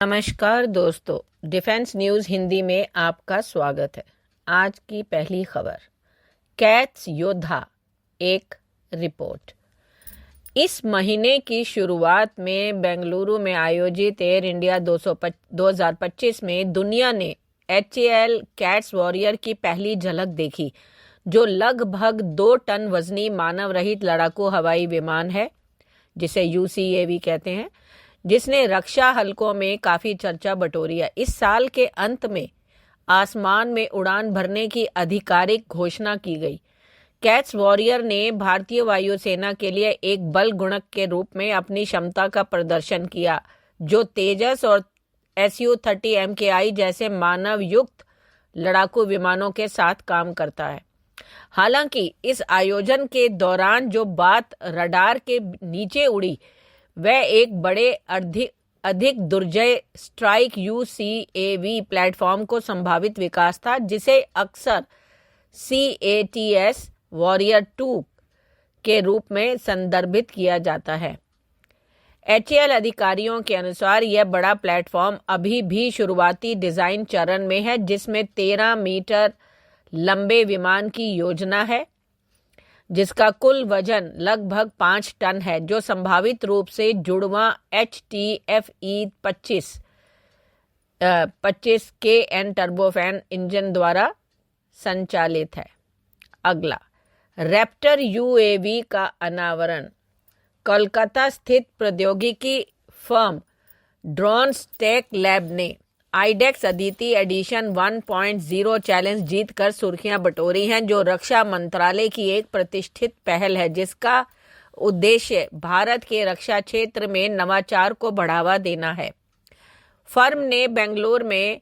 नमस्कार दोस्तों, defence news Hindi में आपका स्वागत है। आज की पहली खबर, कैट्स योद्धा एक रिपोर्ट। इस महीने की शुरुआत में बेंगलुरु में आयोजित एयर इंडिया 2025 में दुनिया ने HAL कैट्स वॉरियर की पहली झलक देखी, जो लगभग 2 टन वजनी मानव रहित लड़ाकू हवाई विमान है, जिसे UCAV कहते हैं, जिसने रक्षा हलकों में काफी चर्चा बटोरी है। इस साल के अंत में आसमान में उड़ान भरने की आधिकारिक घोषणा की गई। कैट्स वॉरियर ने भारतीय वायुसेना के लिए एक बल गुणक के रूप में अपनी क्षमता का प्रदर्शन किया, जो तेजस और Su-30 MKI जैसे मानव युक्त लड़ाकू विमानों के साथ काम करता है। हालांकि इस आयोजन के दौरान जो बात रडार के नीचे उड़ी, वह एक बड़े अधिक दुर्जय स्ट्राइक UCAV प्लेटफॉर्म को संभावित विकास था, जिसे अक्सर CATS वॉरियर 2 के रूप में संदर्भित किया जाता है। HAL अधिकारियों के अनुसार यह बड़ा प्लेटफॉर्म अभी भी शुरुआती डिजाइन चरण में है, जिसमें 13 मीटर लंबे विमान की योजना है, जिसका कुल वजन लगभग 5 टन है, जो संभावित रूप से जुड़वां HTFE 25 KN टर्बोफैन इंजन द्वारा संचालित है। अगला, रैप्टर UAV का अनावरण। कोलकाता स्थित प्रौद्योगिकी फर्म ड्रोनस्टेक लैब ने आईडेक्स अदिति एडिशन 1.0 चैलेंज जीतकर सुर्खियां बटोरी हैं, जो रक्षा मंत्रालय की एक प्रतिष्ठित पहल है, जिसका उद्देश्य भारत के रक्षा क्षेत्र में नवाचार को बढ़ावा देना है। फर्म ने बेंगलुरु में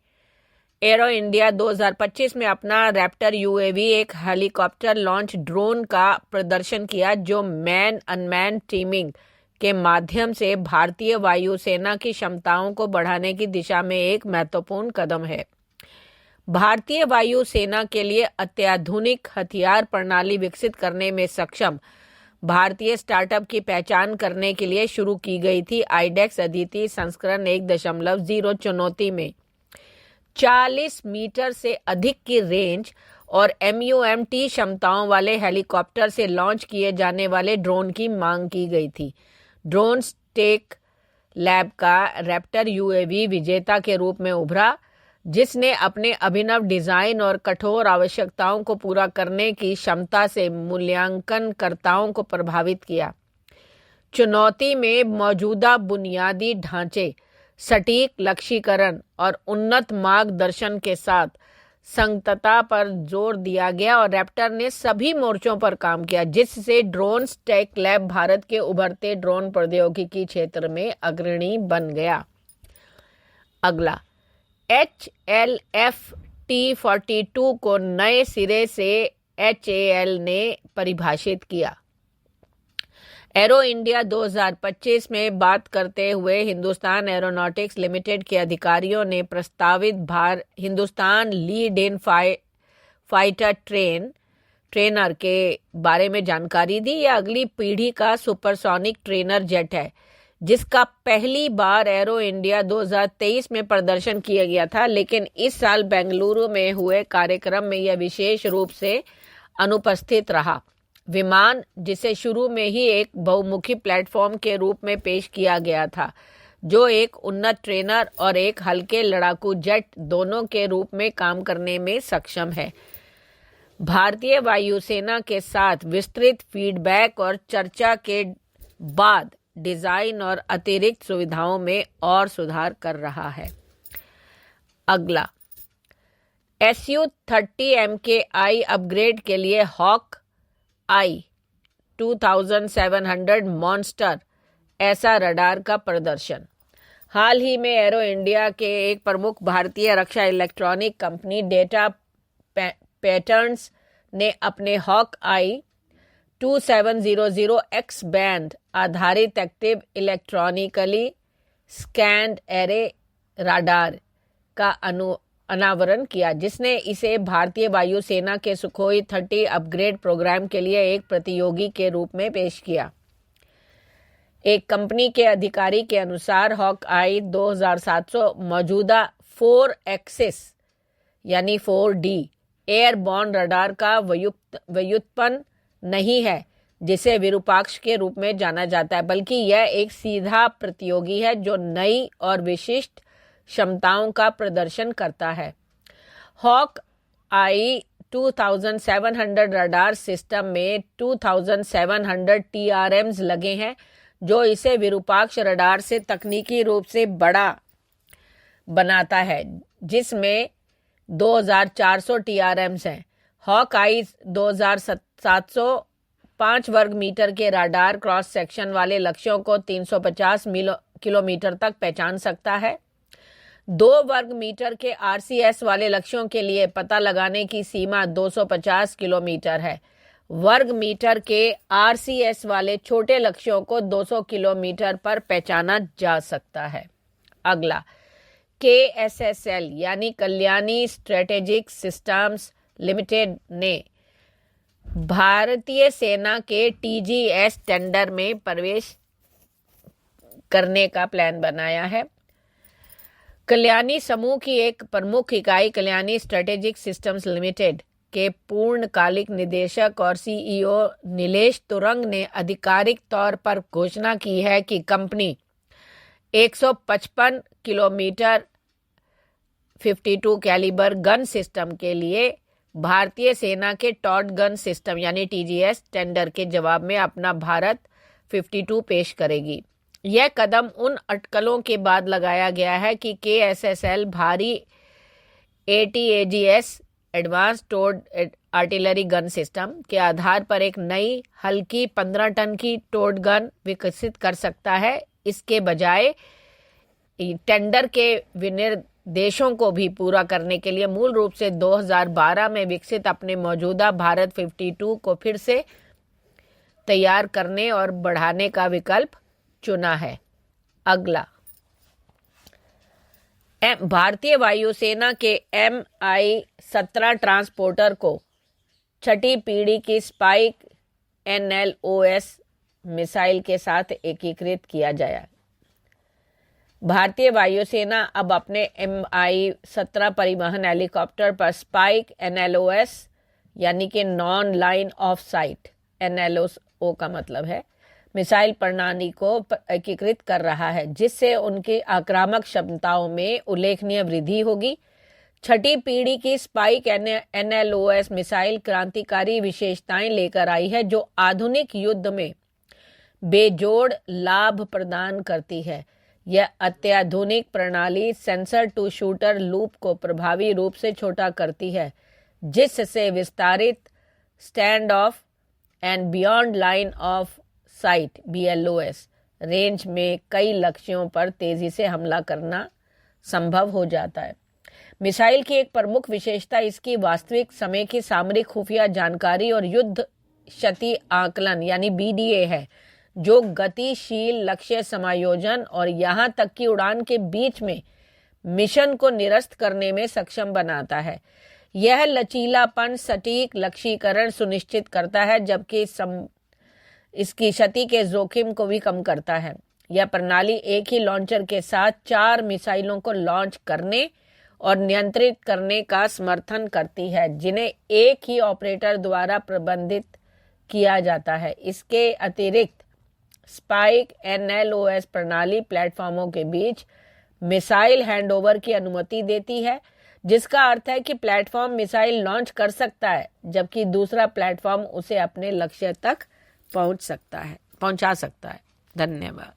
एरो इंडिया 2025 में अपना रैप्टर UAV, एक हेलीकॉप्टर लॉन्च ड्रोन का प्रदर्शन किया, जो मैन अनमैन टीमिंग के माध्यम से भारतीय वायुसेना की क्षमताओं को बढ़ाने की दिशा में एक महत्वपूर्ण कदम है। भारतीय वायुसेना के लिए अत्याधुनिक हथियार प्रणाली विकसित करने में सक्षम भारतीय स्टार्टअप की पहचान करने के लिए शुरू की गई थी आईडेक्स अदिति संस्करण 1.0 चुनौती में 40 मीटर से अधिक की रेंज और MUMT क्षमताओं वाले हेलीकॉप्टर से लॉन्च किए जाने वाले ड्रोन की मांग की गई थी। ड्रोनस्टेक लैब का रैप्टर UAV विजेता के रूप में उभरा, जिसने अपने अभिनव डिजाइन और कठोर आवश्यकताओं को पूरा करने की क्षमता से मूल्यांकनकर्ताओं को प्रभावित किया। चुनौती में मौजूदा बुनियादी ढांचे, सटीक लक्ष्यीकरण और उन्नत मार्गदर्शन के साथ संगतता पर जोर दिया गया और रैप्टर ने सभी मोर्चों पर काम किया, जिससे ड्रोनस्टेक लैब भारत के उभरते ड्रोन प्रौद्योगिकी क्षेत्र में अग्रणी बन गया। अगला, HLF T-42 को नए सिरे से HAL ने परिभाषित किया। एरो इंडिया 2025 में बात करते हुए हिंदुस्तान एरोनॉटिक्स लिमिटेड के अधिकारियों ने प्रस्तावित Hindustan lead in fighter trainer के बारे में जानकारी दी। यह अगली पीढ़ी का सुपरसोनिक ट्रेनर जेट है, जिसका पहली बार एरो इंडिया 2023 में प्रदर्शन किया गया था, लेकिन इस साल बेंगलुरु में हुए कार्यक्रम में यह विशेष रूप से अनुपस्थित रहा। विमान, जिसे शुरू में ही एक बहुमुखी प्लेटफॉर्म के रूप में पेश किया गया था, जो एक उन्नत ट्रेनर और एक हल्के लड़ाकू जेट दोनों के रूप में काम करने में सक्षम है, भारतीय वायुसेना के साथ विस्तृत फीडबैक और चर्चा के बाद डिजाइन और अतिरिक्त सुविधाओं में और सुधार कर रहा है। अगला, Su-30 MKI अपग्रेड के लिए हॉक आई 2700 मॉन्स्टर ऐसा रडार का प्रदर्शन। हाल ही में एरो इंडिया के एक प्रमुख भारतीय रक्षा इलेक्ट्रॉनिक कंपनी डेटा पैटर्न्स ने अपने हॉक आई 2700X बैंड आधारित active electronically scanned array radar का अनावरण किया, जिसने इसे भारतीय वायुसेना के सुखोई 30 अपग्रेड प्रोग्राम के लिए एक प्रतियोगी के रूप में पेश किया। एक कंपनी के अधिकारी के अनुसार हॉक आई 2700 मौजूदा 4 एक्सिस यानी 4D एयरबॉर्न रडार का व्युत्पन्न नहीं है जिसे विरूपाक्ष के रूप में जाना जाता है, बल्कि यह एक सीधा प्रतियोगी है जो नई और विशिष्ट क्षमताओं का प्रदर्शन करता है। हॉक आई 2700 रडार सिस्टम में 2700 TRMs लगे हैं, जो इसे विरूपाक्ष रडार से तकनीकी रूप से बड़ा बनाता है, जिसमें 2400 TRMs हैं। हॉक आई 2705 वर्ग मीटर के रडार क्रॉस सेक्शन वाले लक्ष्यों को 350 किलोमीटर तक पहचान सकता है। 2 वर्ग मीटर के RCS वाले लक्ष्यों के लिए पता लगाने की सीमा 250 किलोमीटर है। वर्ग मीटर के RCS वाले छोटे लक्ष्यों को 200 किलोमीटर पर पहचाना जा सकता है। अगला, KSSL यानी कल्याणी स्ट्रेटेजिक सिस्टम्स लिमिटेड ने भारतीय सेना के TGS टेंडर में प्रवेश करने का प्लान बनाया है। कल्याणी समूह की एक प्रमुख इकाई कल्याणी स्ट्रेटेजिक सिस्टम्स लिमिटेड के पूर्णकालिक निदेशक और CEO नीलेश तुरंग ने आधिकारिक तौर पर घोषणा की है कि company 155 kilometre 52 calibre gun system के लिए भारतीय सेना के टॉड गन सिस्टम यानी TGS टेंडर के जवाब में अपना भारत 52 पेश करेगी। यह कदम उन अटकलों के बाद लगाया गया है कि KSSL भारी ATAGS advance towed artillery gun system के आधार पर एक नई हल्की 15 टन की टोड गन विकसित कर सकता है। इसके बजाय टेंडर के विनिर्देशों को भी पूरा करने के लिए मूल रूप से 2012 में विकसित अपने मौजूदा भारत 52 को फिर से तैयार करने और बढ़ाने का विकल्प चुना है। अगला, भारतीय वायुसेना के MI-17 ट्रांसपोर्टर को छठी पीढ़ी की स्पाइक NLOS मिसाइल के साथ एकीकृत किया जाए। भारतीय वायुसेना अब अपने MI-17 परिवहन हेलीकॉप्टर पर स्पाइक NLOS यानी कि non line of site NLO का मतलब है मिसाइल प्रणाली को एकीकृत कर रहा है, जिससे उनकी आक्रामक क्षमताओं में उल्लेखनीय वृद्धि होगी। छठी पीढ़ी की स्पाइक NLOS मिसाइल क्रांतिकारी विशेषताएं लेकर आई है, जो आधुनिक युद्ध में बेजोड़ लाभ प्रदान करती है। यह अत्याधुनिक प्रणाली सेंसर टू शूटर लूप को प्रभावी रूप से छोटा करती है, जिससे विस्तारित stand of and beyond line of site BLOS range में कई लक्ष्यों पर तेजी से हमला करना संभव हो जाता है। मिसाइल की एक प्रमुख विशेषता इसकी वास्तविक समय की सामरिक खुफिया जानकारी और युद्ध क्षति आकलन यानी BDA है, जो गतिशील लक्ष्य समायोजन और यहां तक कि उड़ान के बीच में मिशन को निरस्त करने में सक्षम बनाता है। यह लचीलापन सटीक लक्ष्यीकरण सुनिश्चित करता है, जबकि इसकी क्षति के जोखिम को भी कम करता है। यह प्रणाली एक ही लॉन्चर के साथ 4 मिसाइलों को लॉन्च करने और नियंत्रित करने का समर्थन करती है, जिन्हें एक ही ऑपरेटर द्वारा प्रबंधित किया जाता है। इसके अतिरिक्त स्पाइक NLOS प्रणाली प्लेटफॉर्मों के बीच मिसाइल हैंडओवर की अनुमति देती है, जिसका अर्थ है कि प्लेटफॉर्म मिसाइल लॉन्च कर सकता है, जबकि दूसरा प्लेटफॉर्म उसे अपने लक्ष्य तक पहुंचा सकता है। धन्यवाद।